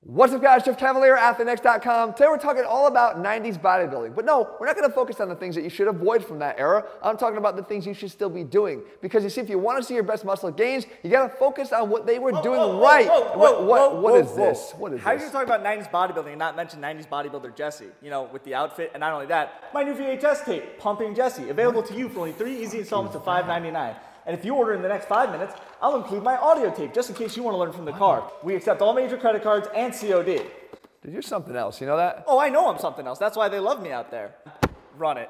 What's up guys, Jeff Cavalier, ATHLEAN-X.com. Today we're talking all about 90s bodybuilding. But no, we're not going to focus on the things that you should avoid from that era. I'm talking about the things you should still be doing. Because you see, if you want to see your best muscle gains, you got to focus on what they were doing right. What is this? How are you talking about 90s bodybuilding and not mention 90s bodybuilder Jesse? You know, with the outfit, and not only that, my new VHS tape, Pumping Jesse, available to you for only 3 easy installments of $5.99. And if you order in the next 5 minutes, I'll include my audio tape, just in case you want to learn from the car. We accept all major credit cards and COD. Dude, you're something else, you know that? Oh, I know I'm something else. That's why they love me out there. Run it.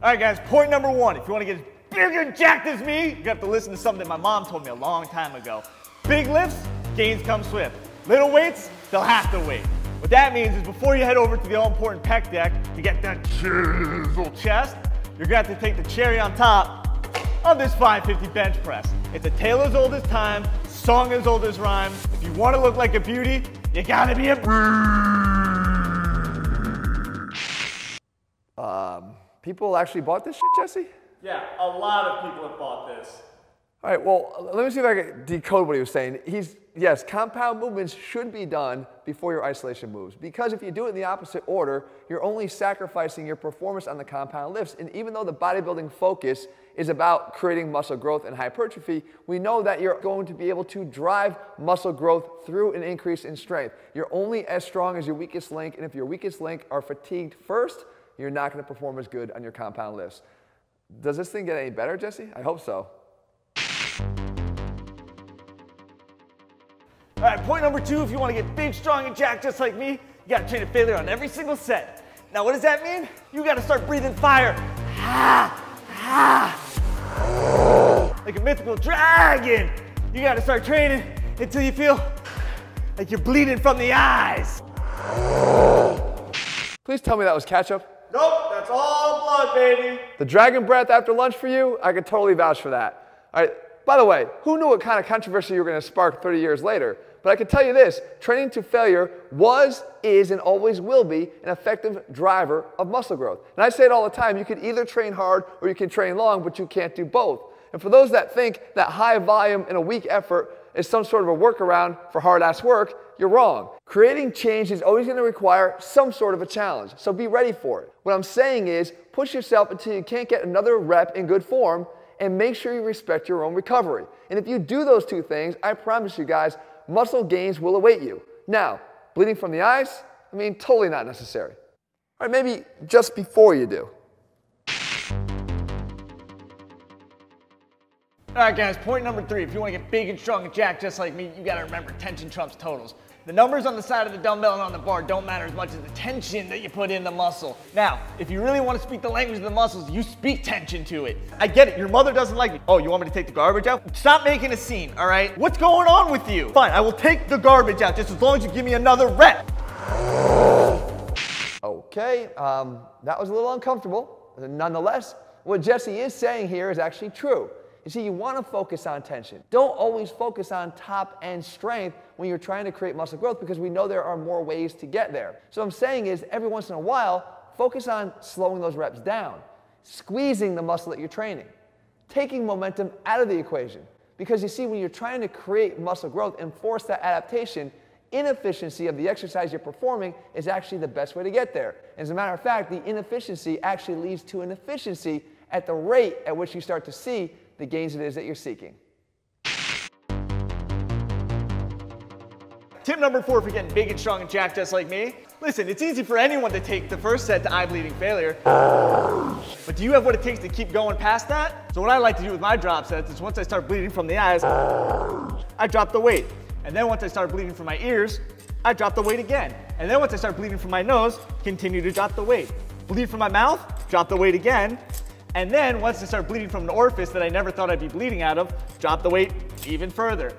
All right, guys, point number 1. If you want to get as big and jacked as me, you have to listen to something that my mom told me a long time ago. Big lifts, gains come swift. Little weights, they'll have to wait. What that means is before you head over to the all-important pec deck to get that chiseled chest, you're going to have to take the cherry on top of this 550 bench press. It's a tale as old as time, song as old as rhyme. If you want to look like a beauty, you got to be a... People actually bought this shit, Jesse? Yeah, a lot of people have bought this. All right, well, let me see if I can decode what he was saying. Yes, compound movements should be done before your isolation moves, because if you do it in the opposite order, you're only sacrificing your performance on the compound lifts. And even though the bodybuilding focus is about creating muscle growth and hypertrophy, we know that you're going to be able to drive muscle growth through an increase in strength. You're only as strong as your weakest link, and if your weakest link are fatigued first, you're not going to perform as good on your compound lifts. Does this thing get any better, Jesse? I hope so. All right, point number 2, if you want to get big, strong, and jacked just like me, you got to train to failure on every single set. Now, what does that mean? You got to start breathing fire. Like a mythical dragon. You got to start training until you feel like you're bleeding from the eyes. Please tell me that was ketchup. Nope, that's all blood, baby. The dragon breath after lunch for you, I could totally vouch for that. All right, by the way, who knew what kind of controversy you were going to spark 30 years later? But I can tell you this, training to failure was, is, and always will be an effective driver of muscle growth. And I say it all the time, you can either train hard or you can train long, but you can't do both. And for those that think that high volume and a weak effort is some sort of a workaround for hard-ass work, you're wrong. Creating change is always going to require some sort of a challenge, so be ready for it. What I'm saying is, push yourself until you can't get another rep in good form, and make sure you respect your own recovery. And if you do those two things, I promise you guys, muscle gains will await you. Now, bleeding from the eyes? I mean, totally not necessary. All right, maybe just before you do. All right, guys, point number 3. If you want to get big and strong and jacked just like me, you got to remember tension trumps totals. The numbers on the side of the dumbbell and on the bar don't matter as much as the tension that you put in the muscle. Now, if you really want to speak the language of the muscles, you speak tension to it. I get it. Your mother doesn't like me. Oh, you want me to take the garbage out? Stop making a scene, all right? What's going on with you? Fine, I will take the garbage out just as long as you give me another rep. Okay, that was a little uncomfortable. Nonetheless, what Jesse is saying here is actually true. You see, you want to focus on tension. Don't always focus on top end strength when you're trying to create muscle growth, because we know there are more ways to get there. So what I'm saying is, every once in a while, focus on slowing those reps down, squeezing the muscle that you're training, taking momentum out of the equation. Because you see, when you're trying to create muscle growth and force that adaptation, inefficiency of the exercise you're performing is actually the best way to get there. As a matter of fact, the inefficiency actually leads to an efficiency at the rate at which you start to see the gains it is that you're seeking. Tip number 4 for getting big and strong and jacked just like me. Listen, it's easy for anyone to take the first set to eye-bleeding failure. But do you have what it takes to keep going past that? So what I like to do with my drop sets is once I start bleeding from the eyes, I drop the weight. And then once I start bleeding from my ears, I drop the weight again. And then once I start bleeding from my nose, continue to drop the weight. Bleed from my mouth, drop the weight again. And then once I start bleeding from an orifice that I never thought I'd be bleeding out of, drop the weight even further.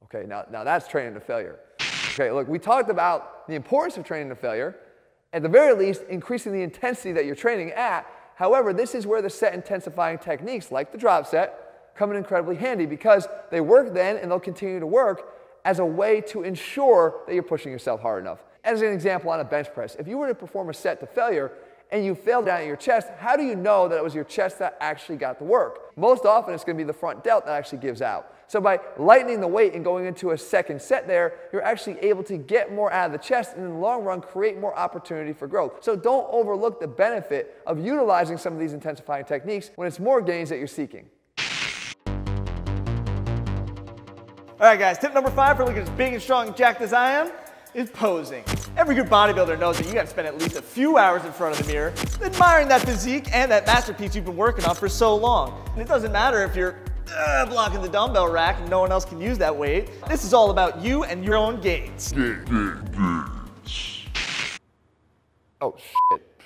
Okay, now that's training to failure. Okay, look, we talked about the importance of training to failure. At the very least, increasing the intensity that you're training at. However, this is where the set intensifying techniques like the drop set come in incredibly handy, because they work then and they'll continue to work as a way to ensure that you're pushing yourself hard enough. As an example, on a bench press, if you were to perform a set to failure and you fail down at your chest, how do you know that it was your chest that actually got the work? Most often it's going to be the front delt that actually gives out. So by lightening the weight and going into a second set there, you're actually able to get more out of the chest and in the long run create more opportunity for growth. So don't overlook the benefit of utilizing some of these intensifying techniques when it's more gains that you're seeking. All right, guys, tip number 5 for looking as big and strong and jacked as I am is posing. Every good bodybuilder knows that you got to spend at least a few hours in front of the mirror admiring that physique and that masterpiece you've been working on for so long. And it doesn't matter if you're blocking the dumbbell rack and no one else can use that weight. This is all about you and your own gains. Oh, shit.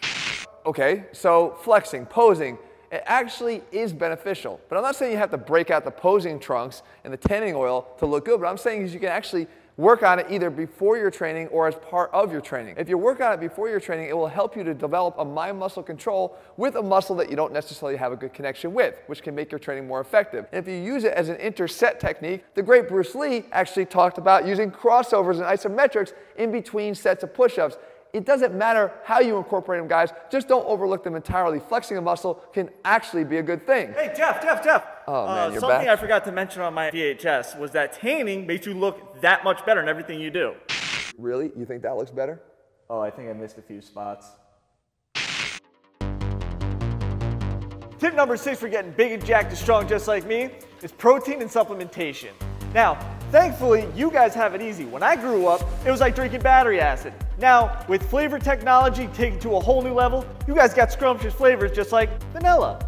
Okay, so flexing, posing, it actually is beneficial. But I'm not saying you have to break out the posing trunks and the tanning oil to look good. What I'm saying is you can actually work on it either before your training or as part of your training. If you work on it before your training, it will help you to develop a mind-muscle control with a muscle that you don't necessarily have a good connection with, which can make your training more effective. And if you use it as an interset technique, the great Bruce Lee actually talked about using crossovers and isometrics in between sets of push-ups. It doesn't matter how you incorporate them, guys. Just don't overlook them entirely. Flexing a muscle can actually be a good thing. Hey, Jeff. Oh, man, you're something back? I forgot to mention on my VHS was that tanning makes you look that much better in everything you do. Really? You think that looks better? Oh, I think I missed a few spots. Tip number 6 for getting big and jacked and strong just like me is protein and supplementation. Now, thankfully, you guys have it easy. When I grew up, it was like drinking battery acid. Now, with flavor technology taken to a whole new level, you guys got scrumptious flavors just like vanilla.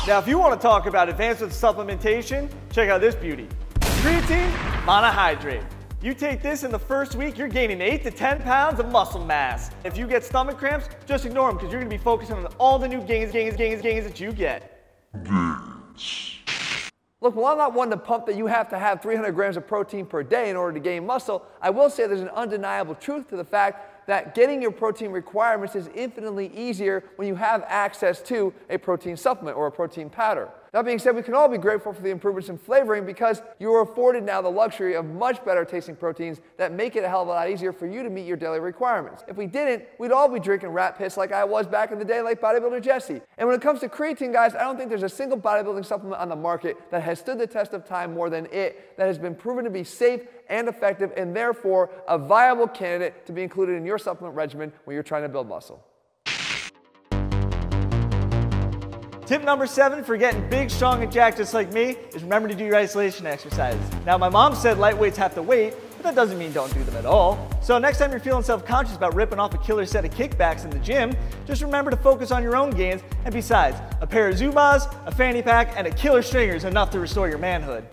Now, if you want to talk about advanced with supplementation, check out this beauty. Creatine monohydrate. You take this in the first week, you're gaining 8 to 10 pounds of muscle mass. If you get stomach cramps, just ignore them because you're going to be focusing on all the new gains that you get. Look, while I'm not one to pump that you have to have 300 grams of protein per day in order to gain muscle, I will say there's an undeniable truth to the fact that getting your protein requirements is infinitely easier when you have access to a protein supplement or a protein powder. That being said, we can all be grateful for the improvements in flavoring because you are afforded now the luxury of much better tasting proteins that make it a hell of a lot easier for you to meet your daily requirements. If we didn't, we'd all be drinking rat piss like I was back in the day, like bodybuilder Jesse. And when it comes to creatine, guys, I don't think there's a single bodybuilding supplement on the market that has stood the test of time more than it, that has been proven to be safe and effective and therefore a viable candidate to be included in your supplement regimen when you're trying to build muscle. Tip number 7 for getting big, strong, and jacked just like me is remember to do your isolation exercises. Now, my mom said lightweights have to wait, but that doesn't mean don't do them at all. So next time you're feeling self-conscious about ripping off a killer set of kickbacks in the gym, just remember to focus on your own gains, and besides, a pair of Zubaz, a fanny pack, and a killer stringer is enough to restore your manhood.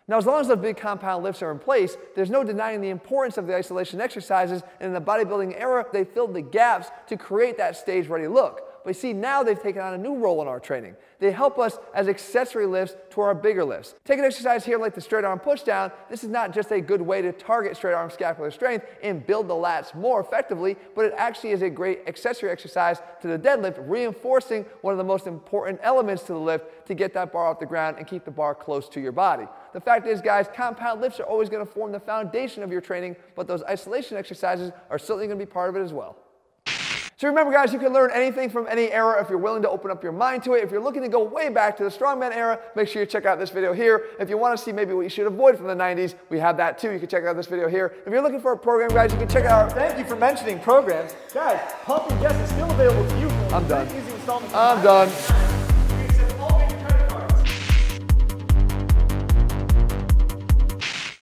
Now, as long as those big compound lifts are in place, there's no denying the importance of the isolation exercises, and in the bodybuilding era, they filled the gaps to create that stage-ready look. But see, now they've taken on a new role in our training. They help us as accessory lifts to our bigger lifts. Take an exercise here like the straight arm push down. This is not just a good way to target straight arm scapular strength and build the lats more effectively, but it actually is a great accessory exercise to the deadlift, reinforcing one of the most important elements to the lift to get that bar off the ground and keep the bar close to your body. The fact is, guys, compound lifts are always going to form the foundation of your training, but those isolation exercises are certainly going to be part of it as well. So remember, guys, you can learn anything from any era if you're willing to open up your mind to it. If you're looking to go way back to the strongman era, make sure you check out this video here. If you want to see maybe what you should avoid from the 90s, we have that too. You can check out this video here. If you're looking for a program, guys, you can check out. Thank you for mentioning programs. Guys, Pump and Jess is still available to you. I'm done. I'm done.